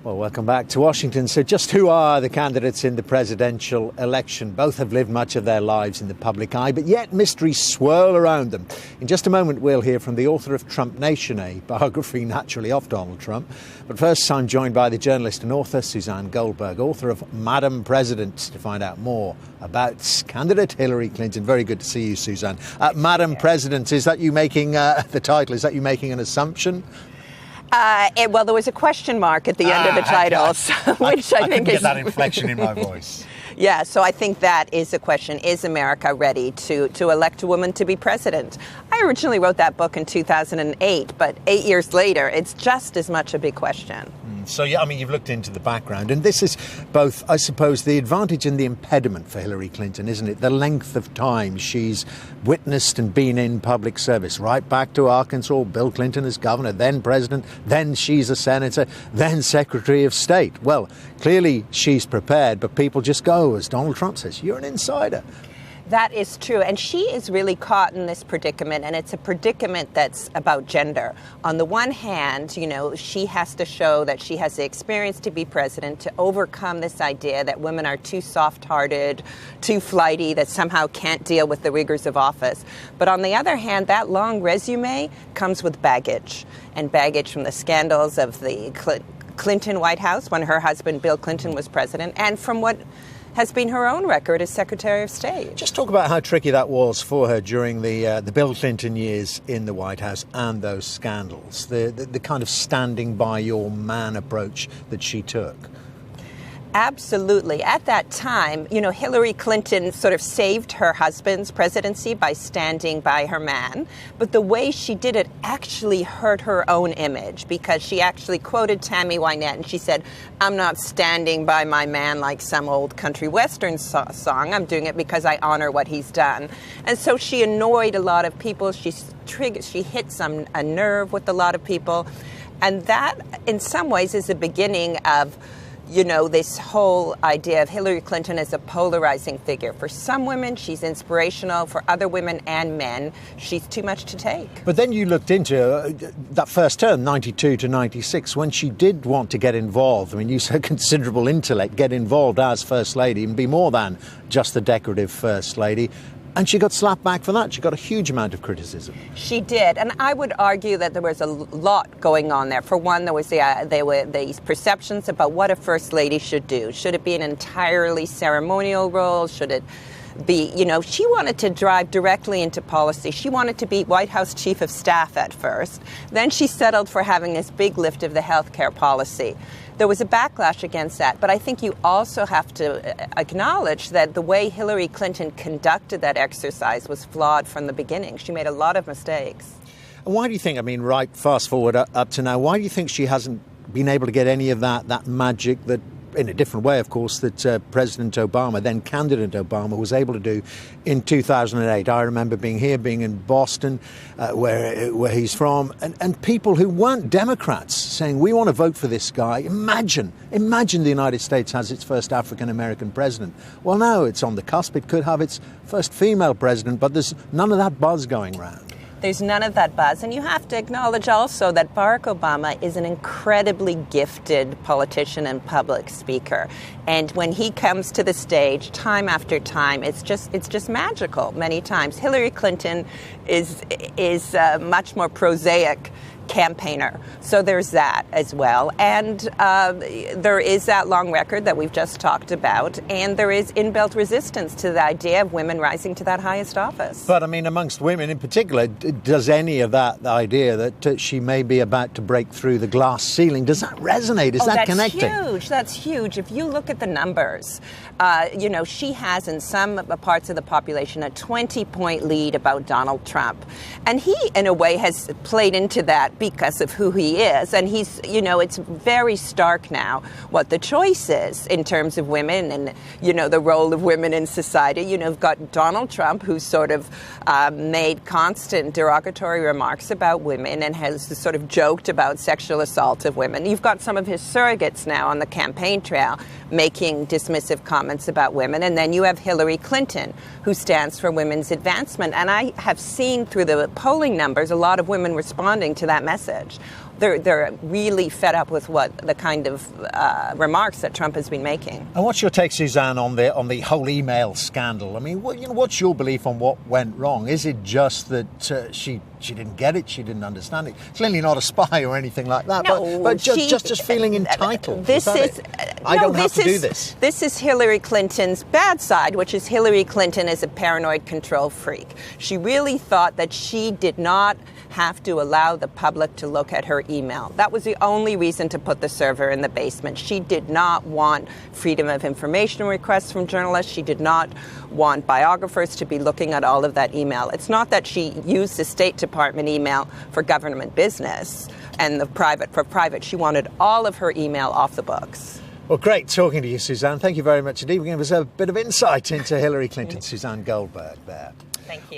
Well, welcome back to Washington. So just who are the candidates in the presidential election? Both have lived much of their lives in the public eye, but yet mysteries swirl around them. In just a moment, we'll hear from the author of Trump Nation, a biography naturally of Donald Trump. But first, I'm joined by the journalist and author Suzanne Goldenberg, author of Madam President, to find out more about candidate Hillary Clinton. Very good to see you, Suzanne. Madam President, is that you making the title? Is that you making an assumption? Well, there was a question mark at the end of the title, which I think is... get that inflection in my voice. Yeah, so I think that is the question. Is America ready to elect a woman to be president? I originally wrote that book in 2008, but 8 years later, it's just as much a big question. So, yeah, I mean, you've looked into the background, and this is both, I suppose, the advantage and the impediment for Hillary Clinton, isn't it? The length of time she's witnessed and been in public service, right back to Arkansas, Bill Clinton as governor, then president, then she's a senator, then Secretary of State. Well, clearly she's prepared, but people just go, as Donald Trump says, you're an insider. That is true. And she is really caught in this predicament, and it's a predicament that's about gender. On the one hand, you know, she has to show that she has the experience to be president, to overcome this idea that women are too soft-hearted, too flighty, that somehow can't deal with the rigors of office. But on the other hand, that long resume comes with baggage, and baggage from the scandals of the Clinton White House when her husband Bill Clinton was president, and from what has been her own record as Secretary of State. Just talk about how tricky that was for her during the Bill Clinton years in the White House and those scandals, the kind of standing by your man approach that she took. Absolutely. At that time, you know, Hillary Clinton sort of saved her husband's presidency by standing by her man. But the way she did it actually hurt her own image, because she actually quoted Tammy Wynette and she said, "I'm not standing by my man like some old country western song. I'm doing it because I honor what he's done." And so she annoyed a lot of people. She hit a nerve with a lot of people. And that, in some ways, is the beginning of, you know, this whole idea of Hillary Clinton as a polarizing figure. For some women, she's inspirational. For other women and men, she's too much to take. But then you looked into that first term, 92 to 96, when she did want to get involved. I mean, use her considerable intellect, get involved as First Lady and be more than just the decorative First Lady. And she got slapped back for that. She got a huge amount of criticism. She did. And I would argue that there was a lot going on there. For one, there were these perceptions about what a First Lady should do. Should it be an entirely ceremonial role? Should it be, you know, she wanted to drive directly into policy. She wanted to be White House Chief of Staff at first. Then she settled for having this big lift of the health care policy. There was a backlash against that, but I think you also have to acknowledge that the way Hillary Clinton conducted that exercise was flawed from the beginning. She made a lot of mistakes. And why do you think, I mean, right, fast forward up to now, why do you think she hasn't been able to get any of that magic that, in a different way, of course, that President Obama, then candidate Obama, was able to do in 2008. I remember being in Boston, where he's from, and people who weren't Democrats saying, we want to vote for this guy. Imagine the United States has its first African-American president. Well, now it's on the cusp. It could have its first female president, but there's none of that buzz going around. There's none of that buzz. And you have to acknowledge also that Barack Obama is an incredibly gifted politician and public speaker. And when he comes to the stage, time after time, it's just magical many times. Hillary Clinton is much more prosaic campaigner. So there's that as well. And there is that long record that we've just talked about. And there is inbuilt resistance to the idea of women rising to that highest office. But, I mean, amongst women in particular, does any of that, the idea that she may be about to break through the glass ceiling, does that resonate? Is that connecting? That's huge. That's huge. If you look at the numbers, you know, she has in some parts of the population a 20-point lead about Donald Trump. And he, in a way, has played into that because of who he is. And he's, you know, it's very stark now what the choice is in terms of women and, you know, the role of women in society. You know, you've got Donald Trump, who's sort of made constant derogatory remarks about women and has sort of joked about sexual assault of women. You've got some of his surrogates now on the campaign trail making dismissive comments about women. And then you have Hillary Clinton, who stands for women's advancement. And I have seen through the polling numbers a lot of women responding to that message. they're really fed up with the kind of remarks that Trump has been making. And what's your take, Suzanne, on the whole email scandal? I mean, what's your belief on what went wrong? Is it just that she didn't get it, she didn't understand it? Clearly not a spy or anything like that, no, but just feeling entitled. I don't have to do this. This is Hillary Clinton's bad side, which is Hillary Clinton is a paranoid control freak. She really thought that she did not have to allow the public to look at her email. That was the only reason to put the server in the basement. She did not want freedom of information requests from journalists. She did not want biographers to be looking at all of that email. It's not that she used the State Department email for government business and for private. She wanted all of her email off the books. Well, great talking to you, Suzanne. Thank you very much indeed. We're going to give us a bit of insight into Hillary Clinton. Suzanne Goldberg there. Thank you.